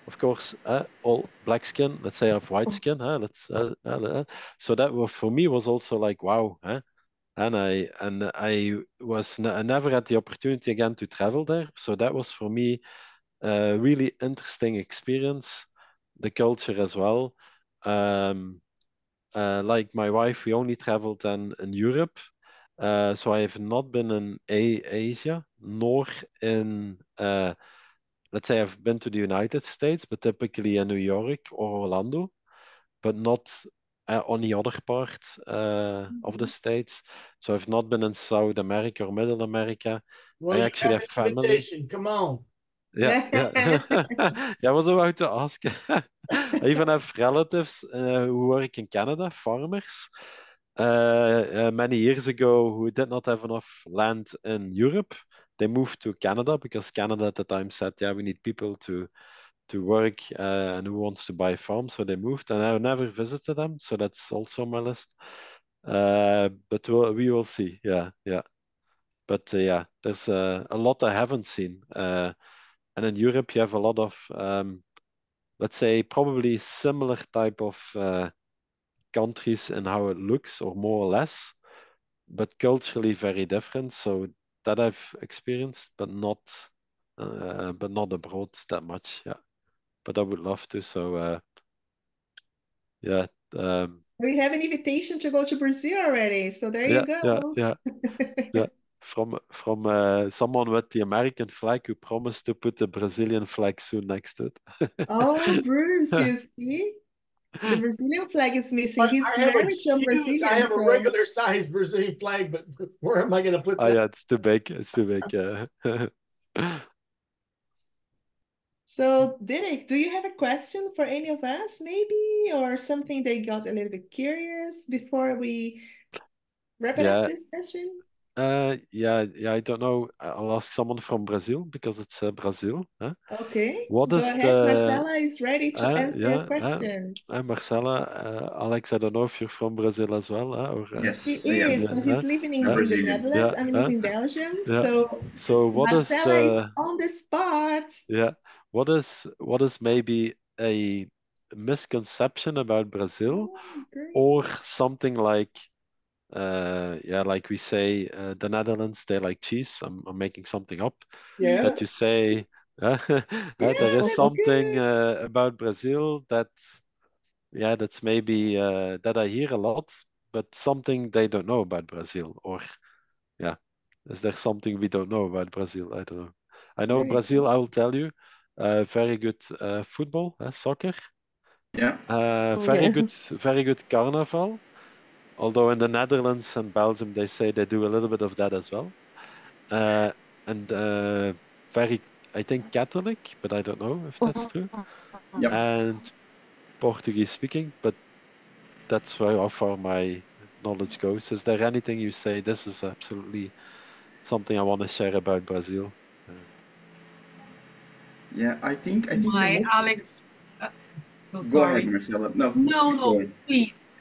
of course, all black skin, let's say I have white skin. So that was, for me, was also like, wow. And I never had the opportunity again to travel there. So that was for me a really interesting experience, the culture as well. Like my wife, we only traveled then in Europe. So I have not been in Asia, nor in, let's say I've been to the United States, but typically in New York or Orlando, but not on the other part of the States. So I've not been in South America or Middle America. Well, I you actually have have an family. invitation. Come on. Yeah. Yeah, I was about to ask. I even have relatives who work in Canada, farmers, many years ago who did not have enough land in Europe. They moved to Canada because Canada at the time said, yeah, we need people to work and who wants to buy a farm, so they moved, and I never visited them, so that's also on my list. But we will see. Yeah. But yeah, there's a lot I haven't seen. And in Europe, you have a lot of, let's say, probably similar type of countries in how it looks, or more or less, but culturally very different. So that I've experienced, but not abroad that much. Yeah, but I would love to. So yeah. We have an invitation to go to Brazil already, so there you go. Yeah. From someone with the American flag who promised to put the Brazilian flag soon next to it. Oh, Bruce, you see? The Brazilian flag is missing. But He's I have married to a Brazilian, I have a so regular sized Brazilian flag, but where am I going to put that? Yeah, it's too big. It's too big. Yeah. So, Derek, do you have a question for any of us, maybe, or something that got a little bit curious before we wrap it up this session? Yeah, I don't know. I'll ask someone from Brazil because it's Brazil. Huh? Okay, What go is ahead. Marcela is ready to answer your yeah, questions. Marcela, Alex, I don't know if you're from Brazil as well, or Yes, He I am. is. So he's living in the Brazilian. Netherlands. I'm living in Belgium. yeah. So what is Marcela is on the spot. Yeah, what is maybe a misconception about Brazil, Oh, great. or something like like we say the Netherlands, they like cheese. I'm making something up. Yeah. That you say there is that's something good. about Brazil that's maybe that I hear a lot, but something they don't know about Brazil, or yeah, is there something we don't know about Brazil? I don't know. I know Very Brazil, good. I will tell you, very good football, soccer. Yeah. Very good carnival. Although in the Netherlands and Belgium, they say they do a little bit of that as well. And very, I think, Catholic, but I don't know if that's true. Yep. And Portuguese speaking, but that's how far my knowledge goes. Is there anything you say, this is absolutely something I want to share about Brazil? Yeah, I think the My most. Alex, so Go ahead, sorry. Marcela. No, No, keep no, going. please,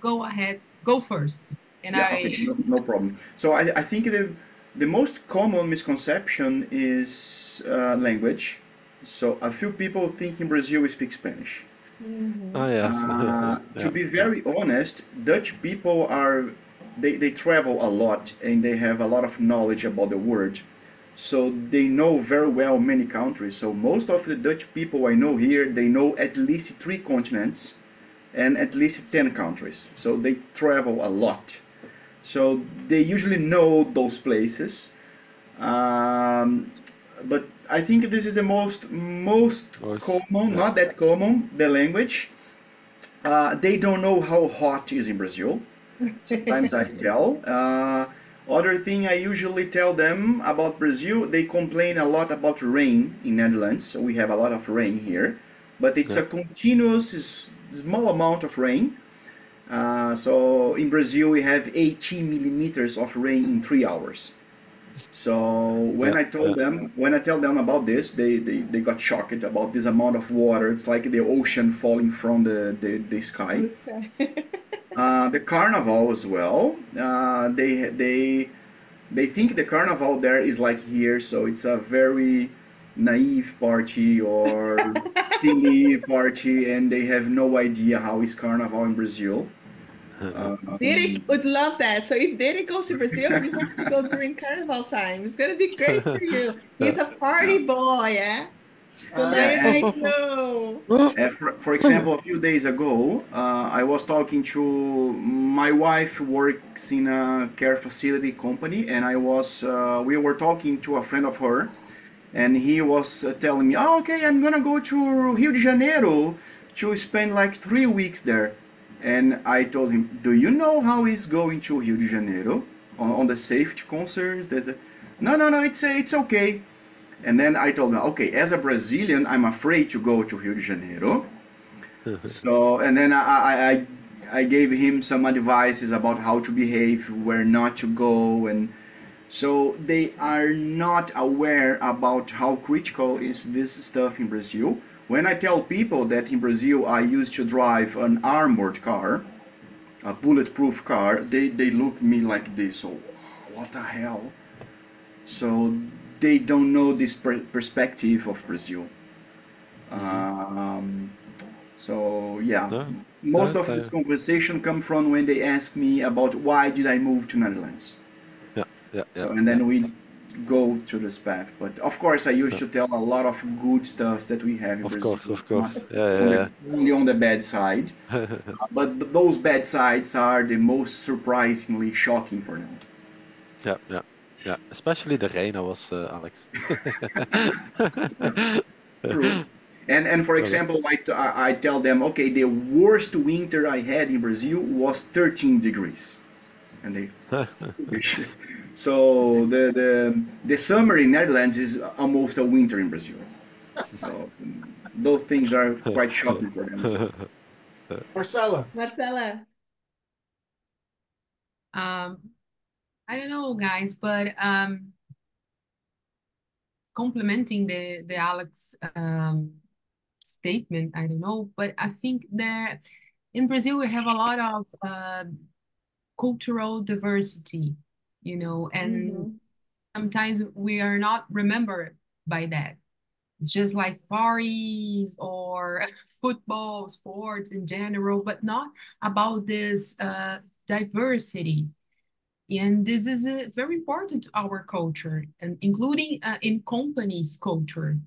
go ahead, go first. And Yeah, okay, no problem. So I think the most common misconception is language. So a few people think in Brazil we speak Spanish. Ah, yes. To be very honest, Dutch people they travel a lot and they have a lot of knowledge about the world. So they know very well many countries. So most of the Dutch people I know here, they know at least 3 continents and at least 10 countries. So they travel a lot. So they usually know those places. But I think this is the most common, not that common, the language. They don't know how hot is in Brazil. Sometimes I tell. Other thing I usually tell them about Brazil, they complain a lot about rain in Netherlands. So we have a lot of rain here, but it's a continuous small amount of rain. So in Brazil we have 18 millimeters of rain in 3 hours. So when I tell them about this, they got shocked about this amount of water. It's like the ocean falling from the sky. The carnival as well. They think the carnival there is like here, so it's a very naive party or silly party, and they have no idea how is carnival in Brazil. Derek would love that. So if Derek goes to Brazil, we have to go during carnival time. It's gonna be great for you. He's a party boy, yeah? So now you guys know. For example, a few days ago, I was talking to my wife works in a care facility company, and we were talking to a friend of her, and he was telling me, "Oh, okay, I'm gonna go to Rio de Janeiro to spend like 3 weeks there." And I told him, "Do you know how he's going to Rio de Janeiro on the safety concerns?" No, it's okay. And then I told him, okay, as a Brazilian, I'm afraid to go to Rio de Janeiro. So, and then I gave him some advices about how to behave, where not to go, and So they are not aware about how critical is this stuff in Brazil. When I tell people that in Brazil I used to drive an armored car, a bulletproof car, they look at me like this. So, what the hell? So they don't know this perspective of Brazil. So yeah, No, most no, of this conversation come from when they ask me about why did I move to Netherlands. So and then we go to this path. But of course, I used to tell a lot of good stuff that we have in Brazil. Of course. Only on the bad side. But those bad sides are the most surprisingly shocking for them. Yeah. Especially the rain, was Alex. True. And for example, I tell them, okay, the worst winter I had in Brazil was 13 degrees, and they. So the summer in Netherlands is almost a winter in Brazil. So those things are quite shocking for them. Marcela. I don't know, guys, but complementing the Alex statement, I don't know, but I think that in Brazil we have a lot of cultural diversity, and sometimes we are not remembered by that. It's just like parties or football, sports in general, but not about this diversity. And this is very important to our culture, and including in companies' culture.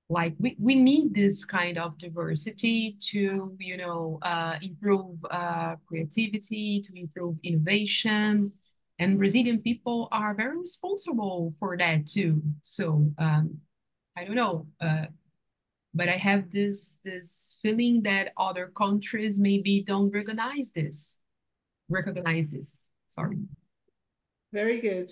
Like we need this kind of diversity to, improve creativity, to improve innovation. And Brazilian people are very responsible for that too. So I don't know, but I have this feeling that other countries maybe don't recognize this. Sorry. Very good.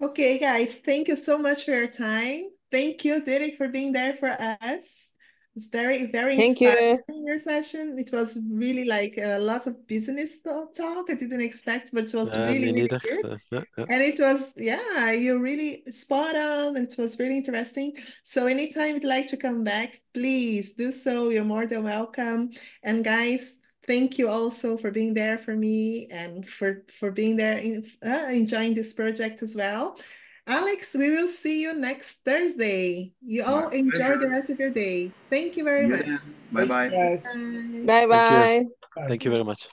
Okay, guys, thank you so much for your time. Thank you, Dirk, for being there for us. It's very, very Thank inspiring you. your session. It was really like lots of business talk I didn't expect, but it was really, Me really neither. good. And it was, yeah, you're really spot on, and it was really interesting. So anytime you'd like to come back, please do so. You're more than welcome. And guys, thank you also for being there for me and for being there enjoying this project as well. Alex, we will see you next Thursday. You all enjoy the rest of your day. Thank you very much. Bye bye. Yes. Bye bye. Thank you very much.